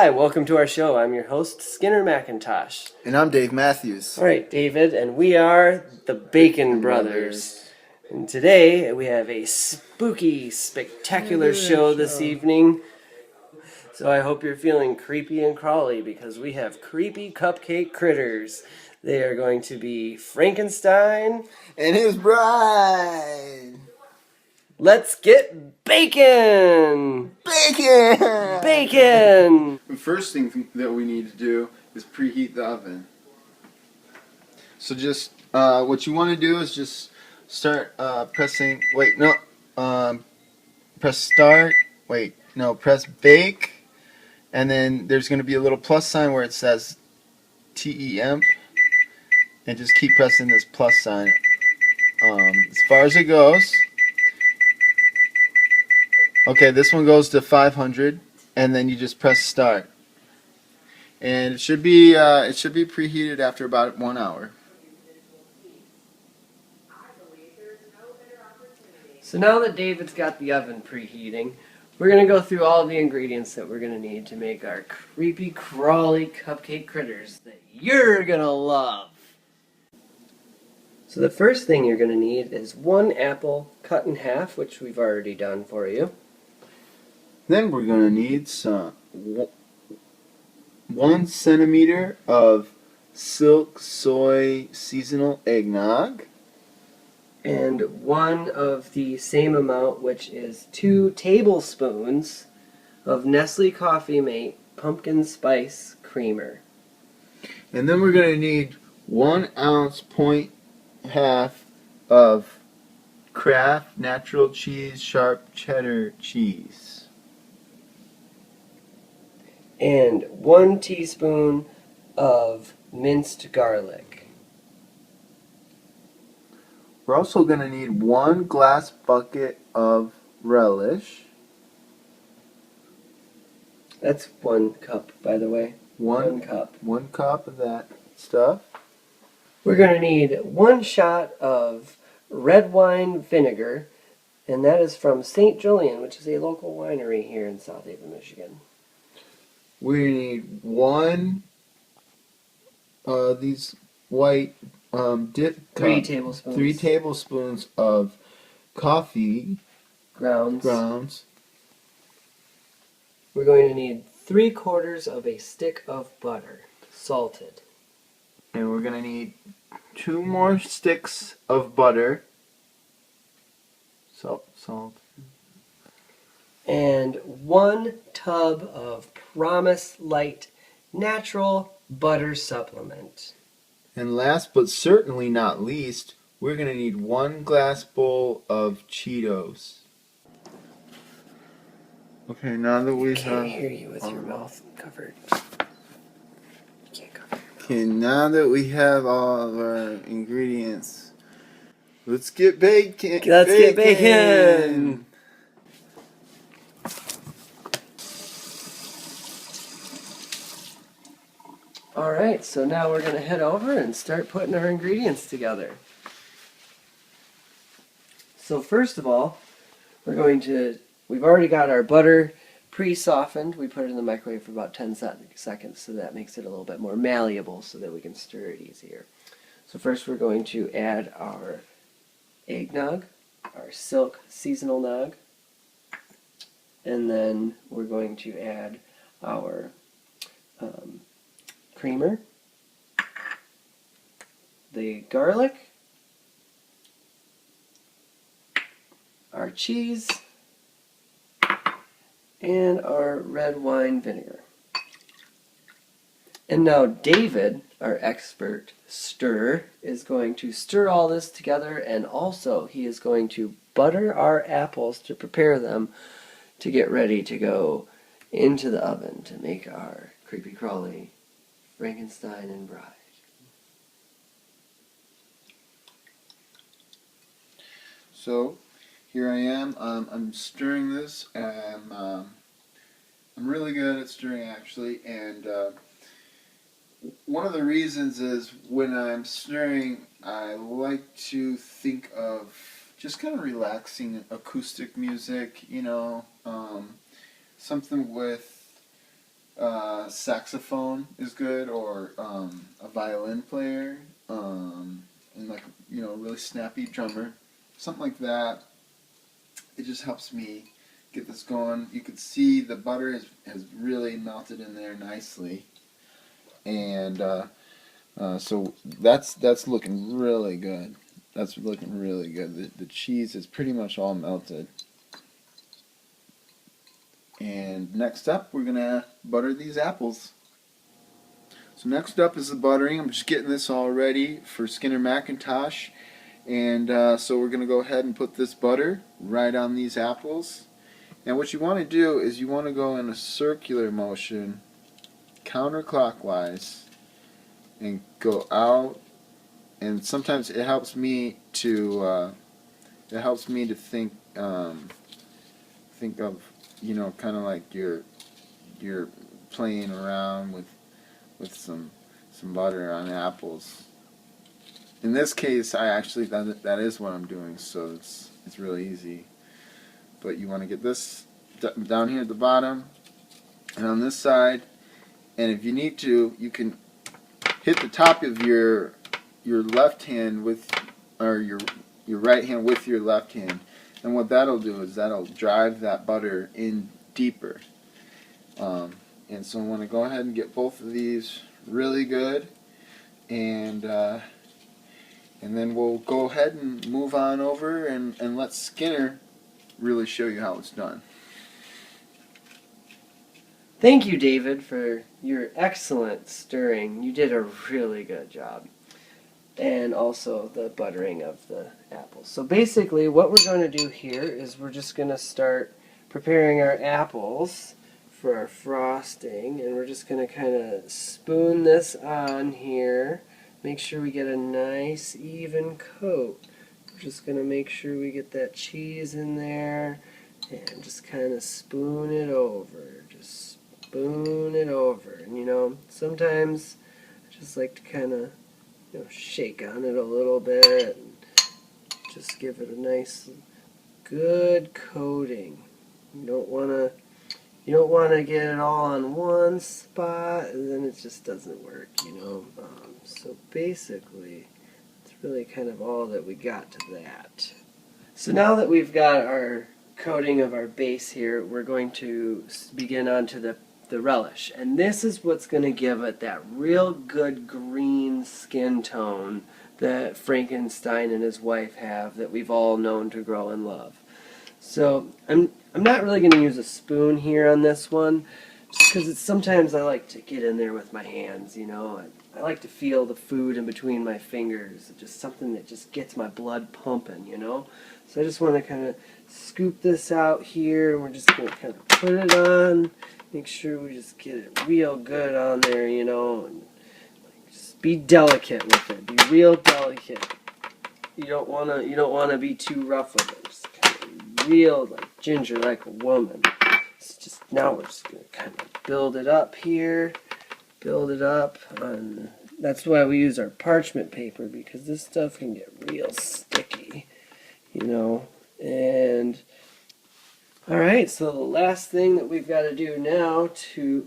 Hi, welcome to our show. I'm your host, Skinner Macintosh. And I'm Dave Matthews. All right, David, and we are the Bakin Brothers. And today we have a spooky, spectacular show this evening. So I hope you're feeling creepy and crawly because we have creepy cupcake critters. They are going to be Frankenstein And his bride. Let's get bacon! Bacon! Bacon! The first thing that we need to do is preheat the oven. So just what you want to do is just start pressing. Wait, no. Press start. Wait, no. Press bake, and then there's going to be a little plus sign where it says TEM, and just keep pressing this plus sign as far as it goes. Okay, this one goes to 500, and then you just press start, and it should be preheated after about 1 hour. So now that David's got the oven preheating, we're going to go through all the ingredients that we're going to need to make our creepy, crawly cupcake critters that you're going to love. So the first thing you're going to need is 1 apple cut in half, which we've already done for you. Then we're going to need some 1 centimeter of silk soy seasonal eggnog. And 1 of the same amount, which is 2 tablespoons of Nestle Coffee Mate Pumpkin Spice Creamer. And then we're going to need 1 ounce point half of Kraft natural cheese sharp cheddar cheese. And 1 teaspoon of minced garlic. We're also going to need 1 glass bucket of relish. That's 1 cup, by the way. 1 cup. 1 cup of that stuff. We're going to need 1 shot of red wine vinegar, and that is from St. Julian, which is a local winery here in South Haven, Michigan. We need 1 these white dip cup, 3 tablespoons. 3 tablespoons of coffee grounds. We're going to need 3/4 of a stick of butter, salted. And we're going to need 2 more sticks of butter. Salt. And 1 tub of Promise Light natural butter supplement. And last but certainly not least, we're going to need 1 glass bowl of Cheetos. Okay, now that we I can't hear you with your mouth covered. You can't cover your mouth. Okay, now that we have all of our ingredients, let's get bacon. Let's get bacon. Alright, so now we're going to head over and start putting our ingredients together. So first of all, we've already got our butter pre-softened. We put it in the microwave for about 10 seconds, so that makes it a little bit more malleable so that we can stir it easier. So first we're going to add our eggnog, our silk seasonal nog, and then we're going to add our creamer, the garlic, our cheese, and our red wine vinegar. And now David, our expert stirrer, is going to stir all this together, and also he is going to butter our apples to prepare them to get ready to go into the oven to make our creepy crawly Frankenstein and bride. So here I am. I'm stirring this. I'm really good at stirring, actually, and one of the reasons is when I'm stirring, I like to think of just kind of relaxing acoustic music, something with saxophone is good, or a violin player, and like a really snappy drummer, something like that. It just helps me get this going. You can see the butter has really melted in there nicely, and so that's looking really good. That's looking really good. The cheese is pretty much all melted. And next up, we're gonna butter these apples. So next up is the buttering. I'm just getting this all ready for Skinner Macintosh. And so we're gonna go ahead and put this butter right on these apples. And what you want to do is you want to go in a circular motion, counterclockwise, and go out. And sometimes it helps me to think of kind of like you're playing around with some butter on apples. In this case, that is what I'm doing, so it's really easy. But you want to get this down here at the bottom and on this side, and if you need to, you can hit the top of your left hand with, or your right hand with your left hand, and what that'll do is that'll drive that butter in deeper. And so I want to go ahead and get both of these really good, and then we'll go ahead and move on over and let Skinner really show you how it's done. Thank you, David, for your excellent stirring. You did a really good job. And also the buttering of the apples. So basically what we're going to do here is we're just going to start preparing our apples for our frosting, and we're just going to kind of spoon this on here. Make sure we get a nice even coat. We're just going to make sure we get that cheese in there and just kind of spoon it over. Just spoon it over. And sometimes I just like to kind of shake on it a little bit and just give it a nice good coating. You don't want to get it all on one spot, and then it just doesn't work, so basically it's really kind of all that we got to that. So now that we've got our coating of our base here, we're going to begin onto the relish, and this is what's going to give it that real good green skin tone that Frankenstein and his wife have, that we've all known to grow and love. So I'm not really going to use a spoon here on this one, just because sometimes I like to get in there with my hands. I like to feel the food in between my fingers, just something that just gets my blood pumping. So I just want to kind of scoop this out here, and we're just going to kind of put it on. Make sure we just get it real good on there, and just be delicate with it. Be real delicate. You don't wanna be too rough with it. Just kind of real, like ginger, like a woman. Now we're just gonna kind of build it up here. Build it up, and that's why we use our parchment paper, because this stuff can get real sticky, and. Alright, so the last thing that we've got to do now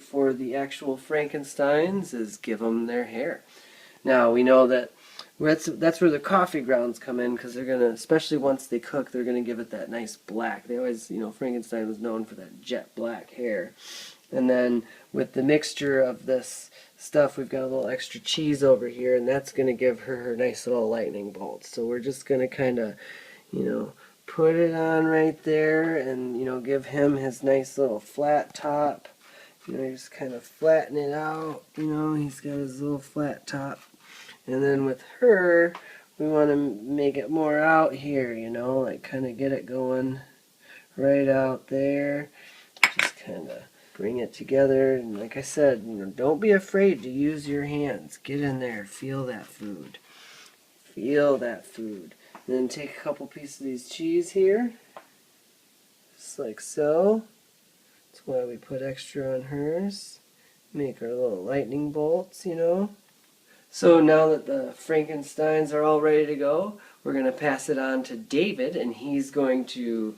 for the actual Frankensteins is give them their hair. Now, we know that that's where the coffee grounds come in, because they're going to, especially once they cook, they're going to give it that nice black. They always, Frankenstein was known for that jet black hair. And then with the mixture of this stuff, we've got a little extra cheese over here, and that's going to give her nice little lightning bolts. So we're just going to kind of, put it on right there, and give him his nice little flat top. Just kind of flatten it out. He's got his little flat top. And then with her, we want to make it more out here, like kind of get it going right out there. Just kind of bring it together, and like I said, don't be afraid to use your hands. Get in there, feel that food. Feel that food. Then take a couple pieces of these cheese here, just like so. That's why we put extra on hers. Make our little lightning bolts, So now that the Frankensteins are all ready to go, we're going to pass it on to David, and he's going to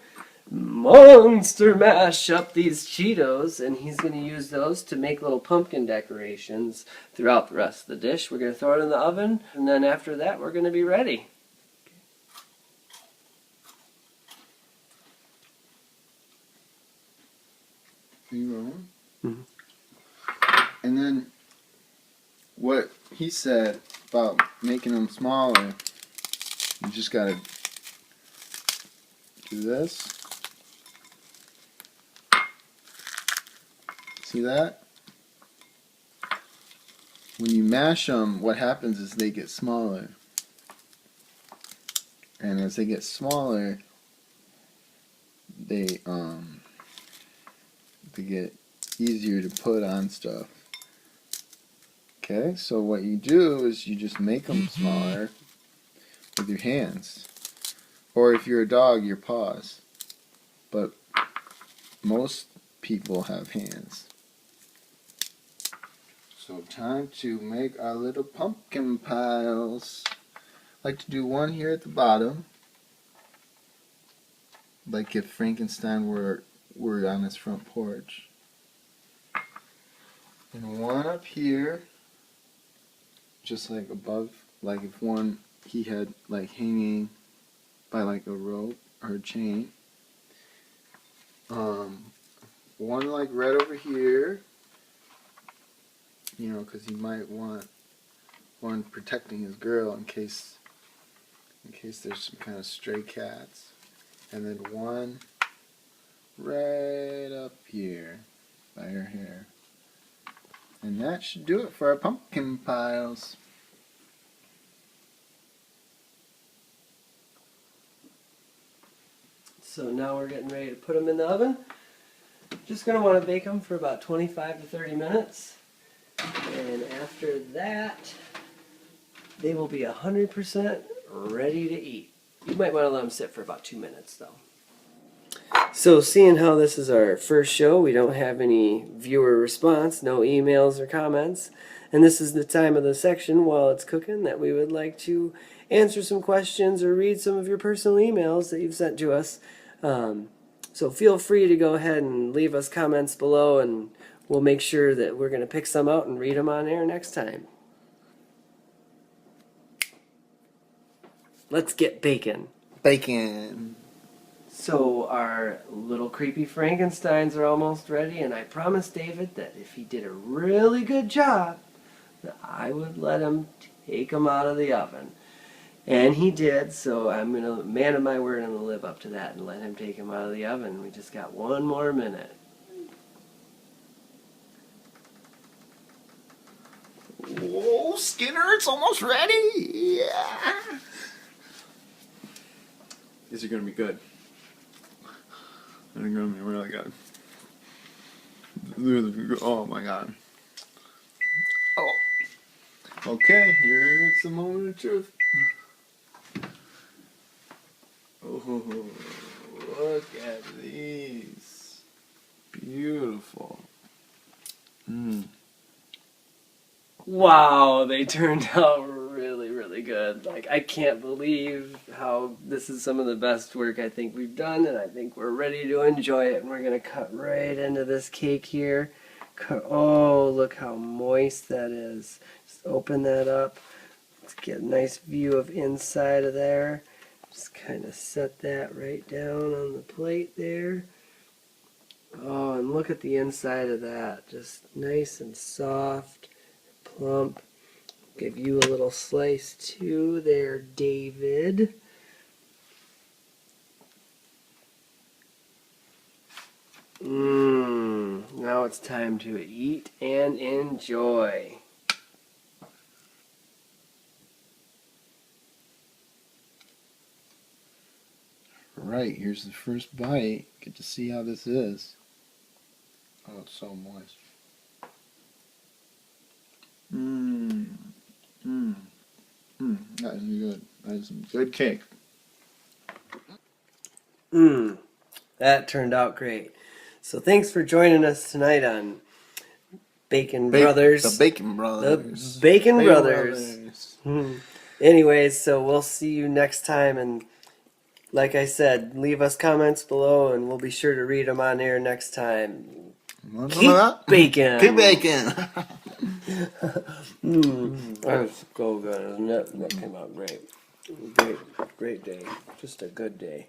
monster mash up these Cheetos, and he's going to use those to make little pumpkin decorations throughout the rest of the dish. We're going to throw it in the oven, and then after that we're going to be ready. Mm-hmm. And then what he said about making them smaller, you just gotta do this. See that? When you mash them, what happens is they get smaller. And as they get smaller, they get easier to put on stuff. Okay, so what you do is you just make them smaller with your hands. Or if you're a dog, your paws. But most people have hands. So time to make our little pumpkin piles. Like to do one here at the bottom. Like if Frankenstein were on his front porch. And one up here. Just like above, like if one he had like hanging by like a rope or a chain. One like right over here, you know, because he might want one protecting his girl in case there's some kind of stray cats, and then one right up here by her hair. And that should do it for our pumpkin piles. So now we're getting ready to put them in the oven. Just going to want to bake them for about 25 to 30 minutes. And after that, they will be 100% ready to eat. You might want to let them sit for about 2 minutes though. So seeing how this is our first show, we don't have any viewer response, no emails or comments. And this is the time of the section while it's cooking that we would like to answer some questions or read some of your personal emails that you've sent to us. So feel free to go ahead and leave us comments below, and we'll make sure that we're going to pick some out and read them on air next time. Let's get baking. Bacon. So our little creepy Frankensteins are almost ready, and I promised David that if he did a really good job, that I would let him take them out of the oven. And he did, so I'm going to, man of my word, I'm going to live up to that and let him take them out of the oven. We just got one more minute. Whoa, Skinner, it's almost ready! Yeah! These are going to be good. They're going to be really good. Oh my god. Oh. Okay, here's the moment of truth. Oh, look at these. Beautiful. Wow, they turned out really, really good. Like, I can't believe how this is some of the best work I think we've done, and I think we're ready to enjoy it. And we're going to cut right into this cake here. Oh, look how moist that is. Just open that up. Let's get a nice view of inside of there. Just kind of set that right down on the plate there. Oh, and look at the inside of that. Just nice and soft, plump. Give you a little slice too there, David. Now it's time to eat and enjoy. Right, here's the first bite. Get to see how this is. Oh, it's so moist. That is good. That is some good cake. That turned out great. So thanks for joining us tonight on Bakin Brothers. The Bakin Brothers. The Bakin Brothers. Anyways, so we'll see you next time, and Like I said, leave us comments below and we'll be sure to read them on air next time. Keep baking. Keep baking. That's so good, isn't it? That came out great. Great day. Just a good day.